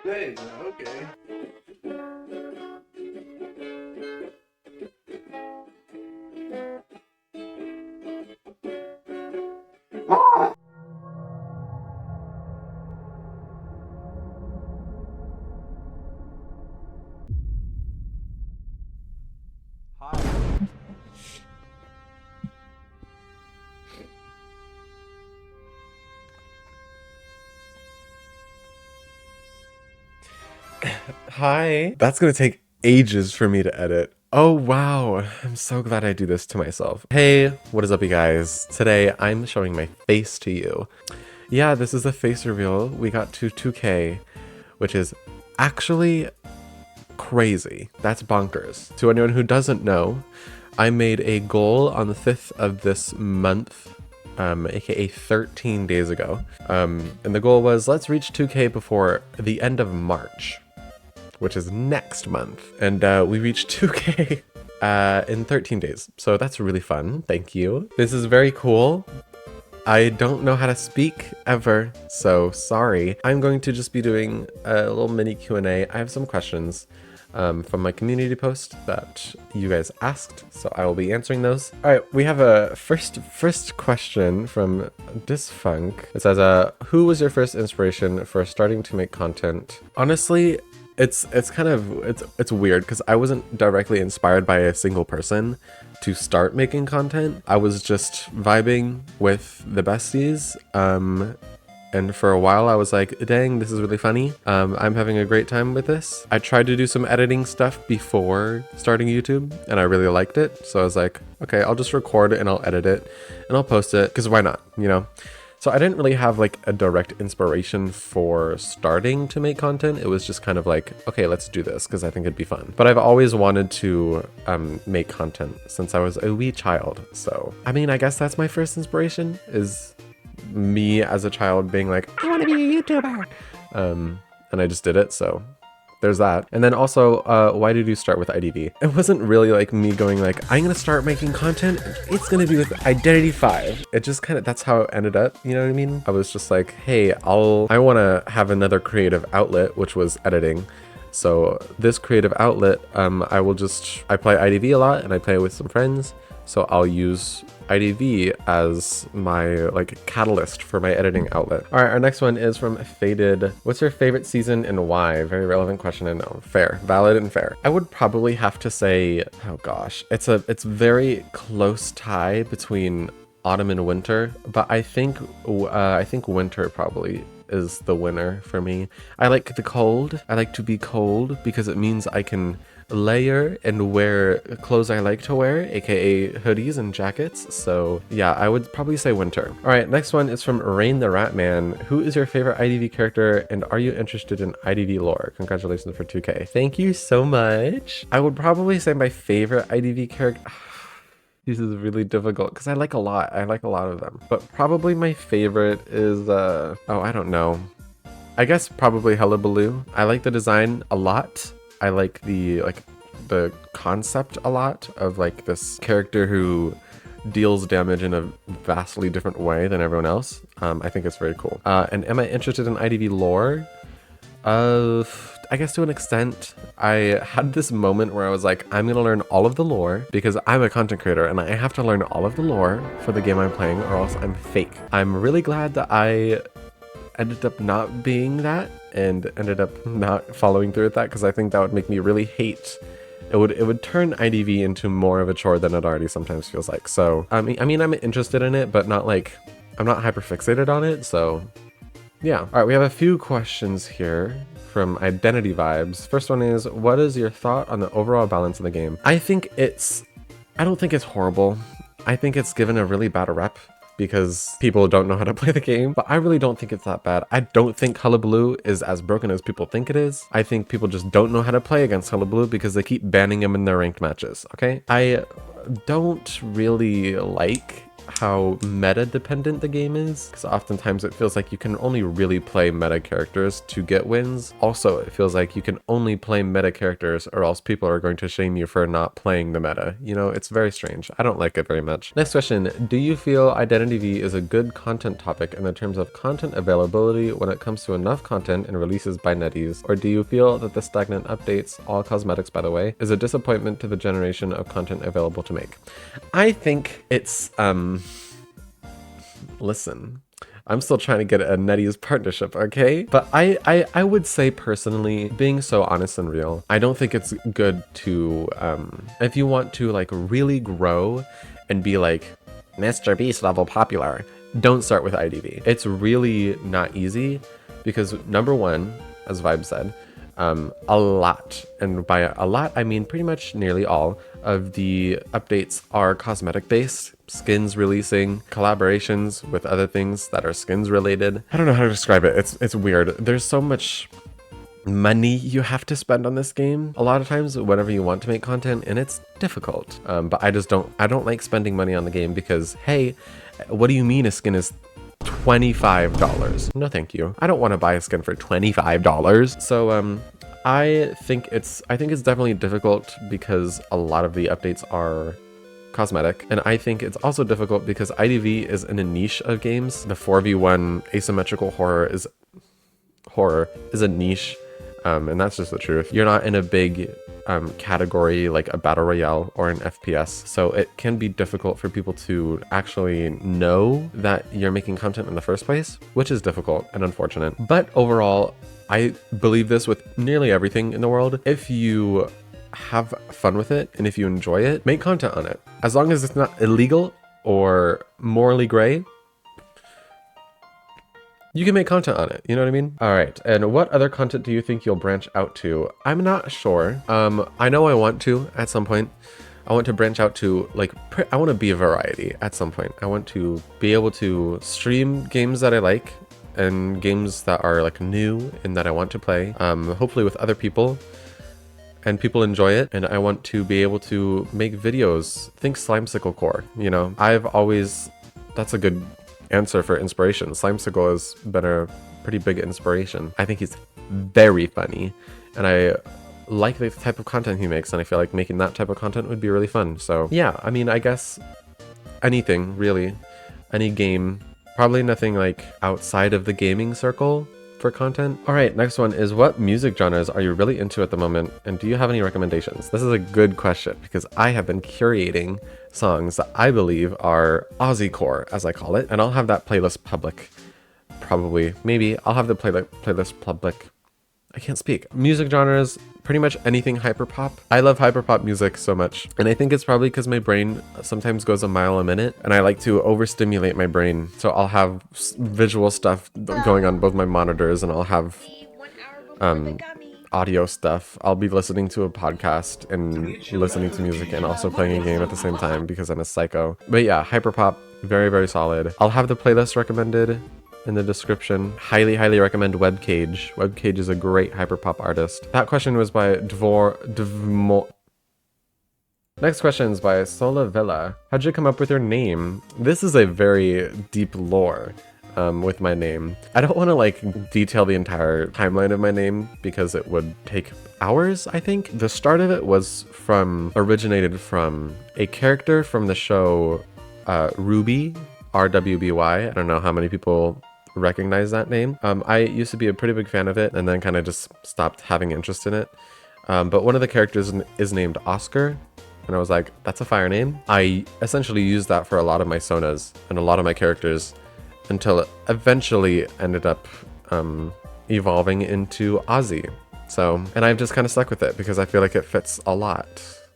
Hey, okay. Hi. Hi. That's gonna take ages for me to edit. Oh wow, I'm so glad I do this to myself. Hey, what is up you guys? Today I'm showing my face to you. Yeah, this is a face reveal. We got to 2K, which is actually crazy. That's bonkers. To anyone who doesn't know, I made a goal on the 5th of this month, aka 13 days ago. And the goal was let's reach 2K before the end of March, which is next month. And we reached 2K in 13 days. So that's really fun. Thank you. This is very cool. I don't know how to speak ever, so sorry. I'm going to just be doing a little mini Q&A. I have some questions from my community post that you guys asked, so I will be answering those. All right, we have a first question from Disfunk. It says, who was your first inspiration for starting to make content? Honestly, it's kind of it's weird because I wasn't directly inspired by a single person to start making content. I was just vibing with the besties, and for a while I was like, dang, this is really funny. I'm having a great time with this. I tried to do some editing stuff before starting YouTube and I really liked it. So I was like, okay, I'll just record it and I'll edit it and I'll post it because why not, you know? So I didn't really have like a direct inspiration for starting to make content. It was just kind of like, okay, let's do this because I think it'd be fun. But I've always wanted to make content since I was a wee child. So, I mean, I guess that's my first inspiration is me as a child being like, I want to be a YouTuber. And I just did it. So there's that. And then also, why did you start with IDV? It wasn't really like me going like, I'm gonna start making content. It's gonna be with Identity 5. It just kind of, that's how it ended up. You know what I mean? I was just like, hey, I wanna have another creative outlet, which was editing. So this creative outlet, I play IDV a lot and I play with some friends. So I'll use IDV as my like catalyst for my editing outlet. All right, our next one is from Faded. What's your favorite season and why? Very relevant question and no, fair, valid and fair. I would probably have to say, oh gosh, it's very close tie between autumn and winter, but I think winter probably is the winner for me. I like the cold. I like to be cold because it means I can layer and wear clothes I like to wear, aka hoodies and jackets. So yeah, I would probably say winter. All right, next one is from Rain the Ratman. Who is your favorite IDV character and are you interested in IDV lore? Congratulations for 2K. Thank you so much. I would probably say my favorite IDV character. This is really difficult because I like a lot. I like a lot of them. But probably my favorite is, oh, I don't know. I guess probably Hullabaloo. I like the design a lot. I like the concept a lot of like this character who deals damage in a vastly different way than everyone else. I think it's very cool. And am I interested in IDV lore? I guess to an extent. I had this moment where I was like, I'm gonna learn all of the lore because I'm a content creator and I have to learn all of the lore for the game I'm playing or else I'm fake. I'm really glad that I ended up not being that and ended up not following through with that because I think that would make me really hate. It would turn IDV into more of a chore than it already sometimes feels like. So I mean I'm interested in it, but not like I'm not hyper fixated on it. So yeah. All right, we have a few questions here from Identity Vibes. First one is, what is your thought on the overall balance of the game? I don't think it's horrible. I think it's given a really bad rep because people don't know how to play the game, but I really don't think it's that bad. I don't think Hullabaloo is as broken as people think it is. I think people just don't know how to play against Hullabaloo because they keep banning him in their ranked matches, okay? I don't really like how meta dependent the game is, because oftentimes it feels like you can only really play meta characters to get wins. Also, it feels like you can only play meta characters or else people are going to shame you for not playing the meta. You know, it's very strange. I don't like it very much. Next question, do you feel Identity V is a good content topic in the terms of content availability when it comes to enough content and releases by NetEase? Or do you feel that the stagnant updates, all cosmetics by the way, is a disappointment to the generation of content available to make? I think it's, listen, I'm still trying to get a NetEase partnership, okay? But I would say personally, being so honest and real, I don't think it's good to, if you want to like really grow and be like Mr. Beast level popular, don't start with IDV. It's really not easy because number one, as Vibe said, a lot, and by a lot I mean pretty much nearly all of the updates are cosmetic based, skins releasing, collaborations with other things that are skins related. I don't know how to describe it. It's weird. There's so much money you have to spend on this game a lot of times whenever you want to make content, and it's difficult. But I don't like spending money on the game because, hey, what do you mean a skin is $25? No, thank you. I don't want to buy a skin for $25. So, I think it's definitely difficult because a lot of the updates are cosmetic, and I think it's also difficult because IDV is in a niche of games. The 4v1 asymmetrical horror is a niche, and that's just the truth. You're not in a big category like a battle royale or an FPS, so it can be difficult for people to actually know that you're making content in the first place, which is difficult and unfortunate. But overall, I believe this with nearly everything in the world. If you have fun with it and if you enjoy it, make content on it. As long as it's not illegal or morally gray, you can make content on it, you know what I mean? All right, and what other content do you think you'll branch out to? I'm not sure. I know I want to at some point. I want to branch out to, like, I want to be a variety at some point. I want to be able to stream games that I like and games that are like new and that I want to play, hopefully with other people, and people enjoy it. And I want to be able to make videos. Think Slimecicle Core, you know? That's a good answer for inspiration. Slimecicle has been a pretty big inspiration. I think he's very funny, and I like the type of content he makes, and I feel like making that type of content would be really fun. So yeah, I mean, I guess anything really, any game, probably nothing like outside of the gaming circle for content. All right, next one is, what music genres are you really into at the moment, and do you have any recommendations? This is a good question because I have been curating songs that I believe are Aussie core, as I call it, and I'll have that playlist public. Probably, maybe I'll have the playlist public. I can't speak. Music genres, pretty much anything hyperpop. I love hyperpop music so much, and I think it's probably because my brain sometimes goes a mile a minute, and I like to overstimulate my brain. So I'll have visual stuff going on both my monitors, and I'll have audio stuff. I'll be listening to a podcast and listening to music and also playing a game at the same time because I'm a psycho. But yeah, hyperpop, very, very solid. I'll have the playlist recommended in the description. Highly, highly recommend Webcage. Webcage is a great hyperpop artist. That question was by Next question is by Sola Villa. How'd you come up with your name? This is a very deep lore with my name. I don't want to like detail the entire timeline of my name because it would take hours, I think. The start of it originated from a character from the show Ruby, RWBY. I don't know how many people recognize that name. I used to be a pretty big fan of it and then kind of just stopped having interest in it. But one of the characters is named Oscar, and I was like, that's a fire name. I essentially used that for a lot of my sonas and a lot of my characters until it eventually ended up evolving into Ozzy. So, and I've just kind of stuck with it because I feel like it fits a lot.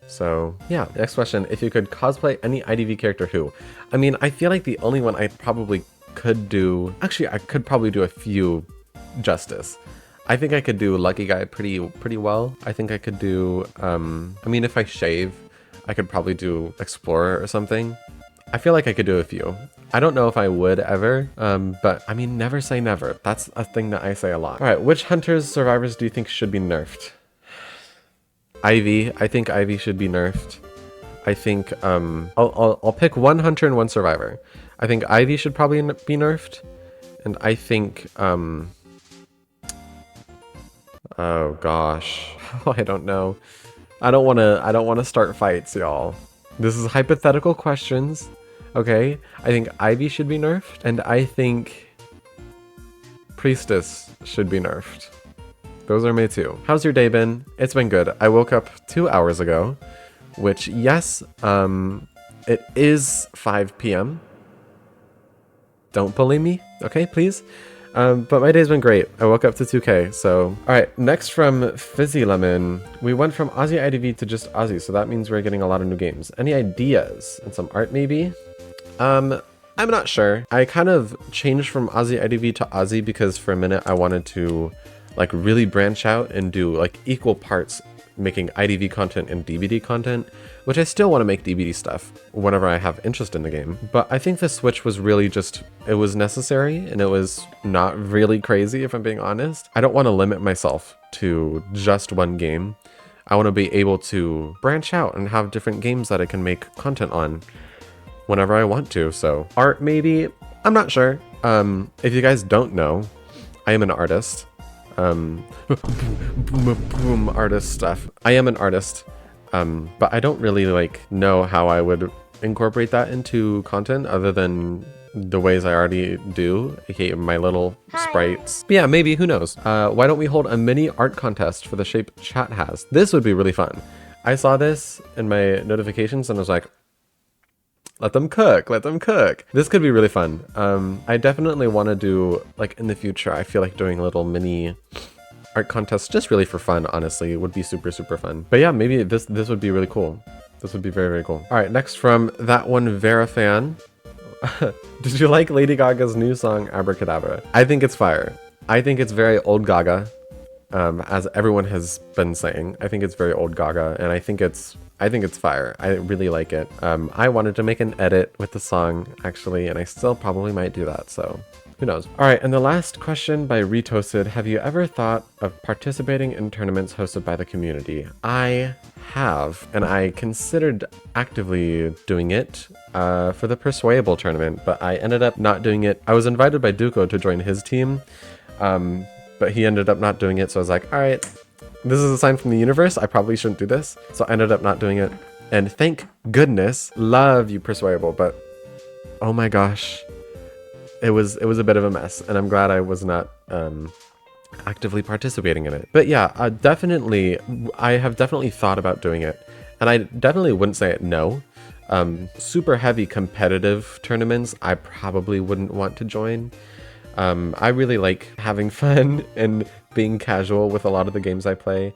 So yeah, next question. If you could cosplay any IDV character, who? I mean, I feel like the only one I probably could do, actually I could probably do a few justice. I think I could do Lucky Guy pretty well. I think I could do, I mean, if I shave, I could probably do Explorer or something. I feel like I could do a few. I don't know if I would ever, but I mean, never say never. That's a thing that I say a lot. All right, which Hunters survivors do you think should be nerfed? Ivy. I think Ivy should be nerfed. I think I'll pick one hunter and one survivor. I think Ivy should probably be nerfed, and I think oh gosh, I don't know. I don't want to start fights, y'all. This is hypothetical questions. Okay? I think Ivy should be nerfed, and I think Priestess should be nerfed. Those are my two. How's your day been? It's been good. I woke up 2 hours ago, which, yes, it is 5 p.m. Don't bully me, okay, please? But my day's been great. I woke up to 2K, so... Alright, next from Fizzy Lemon, we went from Aussie IDV to just Aussie, so that means we're getting a lot of new games. Any ideas? And some art, maybe? I'm not sure. I kind of changed from Aussie IDV to Aussie because for a minute I wanted to, like, really branch out and do, like, equal parts making IDV content and DBD content, which I still want to make DBD stuff whenever I have interest in the game. But I think the switch was really just, it was necessary and it was not really crazy, if I'm being honest. I don't want to limit myself to just one game. I want to be able to branch out and have different games that I can make content on whenever I want to. So art, maybe? I'm not sure. If you guys don't know, I am an artist. Boom, artist stuff. I am an artist, but I don't really like know how I would incorporate that into content other than the ways I already do, aka my little sprites. But yeah, maybe, who knows? Why don't we hold a mini art contest for the shape chat has? This would be really fun. I saw this in my notifications and I was like, let them cook, let them cook. This could be really fun. I definitely want to do, like, in the future, I feel like doing little mini art contests just really for fun, honestly. It would be super, super fun. But yeah, maybe this would be really cool. This would be very, very cool. All right, next from that one Vera fan. Did you like Lady Gaga's new song, Abracadabra? I think it's fire. I think it's very old Gaga, as everyone has been saying. I think it's very old Gaga, and I think it's fire. I really like it. I wanted to make an edit with the song, actually, and I still probably might do that, so who knows. All right, and the last question by Retoasted. Have you ever thought of participating in tournaments hosted by the community? I have, and I considered actively doing it for the Persuadable tournament, but I ended up not doing it. I was invited by Duco to join his team, but he ended up not doing it, so I was like, all right, this is a sign from the universe. I probably shouldn't do this. So I ended up not doing it. And thank goodness, love you, Persuadable, but oh my gosh, it was a bit of a mess, and I'm glad I was not actively participating in it. But yeah, I have definitely thought about doing it, and I definitely wouldn't say no. Super heavy competitive tournaments, I probably wouldn't want to join. I really like having fun and being casual with a lot of the games I play.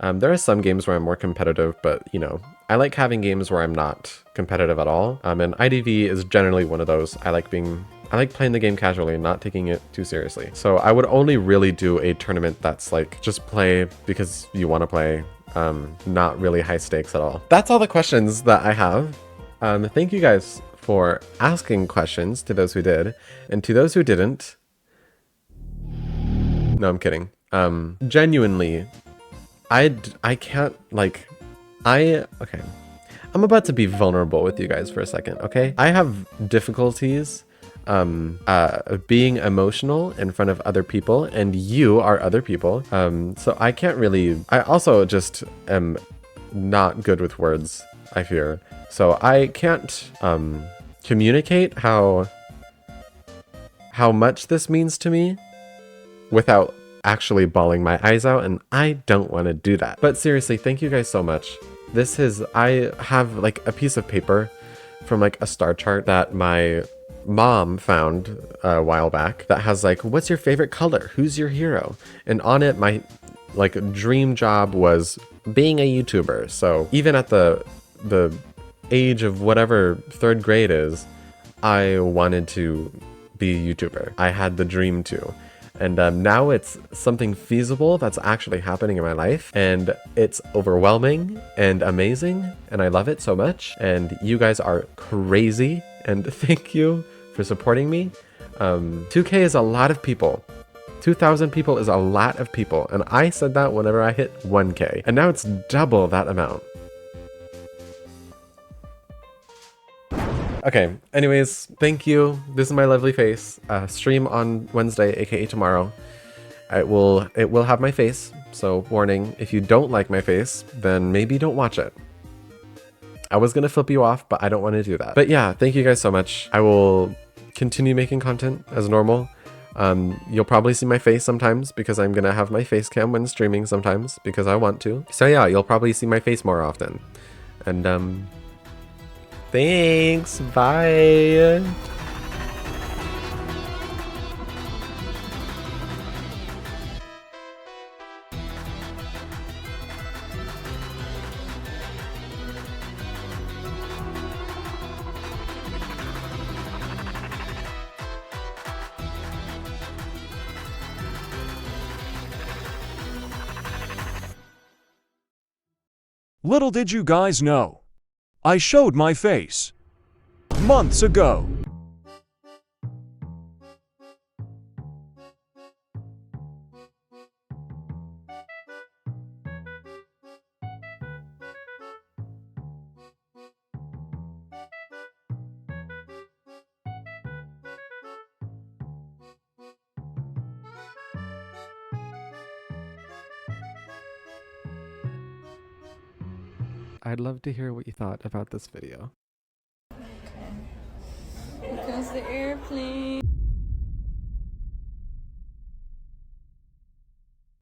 There are some games where I'm more competitive, but you know, I like having games where I'm not competitive at all. And IDV is generally one of those. I like playing the game casually and not taking it too seriously. So I would only really do a tournament that's like just play because you want to play, not really high stakes at all. That's all the questions that I have. Thank you guys for asking questions, to those who did, and to those who didn't. No, I'm kidding. Genuinely, I can't, like, okay. I'm about to be vulnerable with you guys for a second, okay? I have difficulties being emotional in front of other people, and you are other people. So I can't really, I also just am not good with words, I fear. So I can't communicate how much this means to me without actually bawling my eyes out, and I don't want to do that. But seriously, thank you guys so much. I have like a piece of paper from like a star chart that my mom found a while back that has like, what's your favorite color? Who's your hero? And on it, my like dream job was being a YouTuber. So even at the age of whatever 3rd grade is, I wanted to be a YouTuber. I had the dream to. And now it's something feasible that's actually happening in my life, and it's overwhelming and amazing, and I love it so much. And you guys are crazy, and thank you for supporting me. 2K is a lot of people. 2,000 people is a lot of people, and I said that whenever I hit 1K, and now it's double that amount. Okay, anyways, thank you. This is my lovely face. Stream on Wednesday, aka tomorrow. It will have my face, so warning, if you don't like my face, then maybe don't watch it. I was gonna flip you off, but I don't want to do that. But yeah, thank you guys so much. I will continue making content as normal. You'll probably see my face sometimes because I'm gonna have my face cam when streaming sometimes because I want to. So yeah, you'll probably see my face more often. And thanks, bye. Little did you guys know, I showed my face months ago. I'd love to hear what you thought about this video. Because the airplane.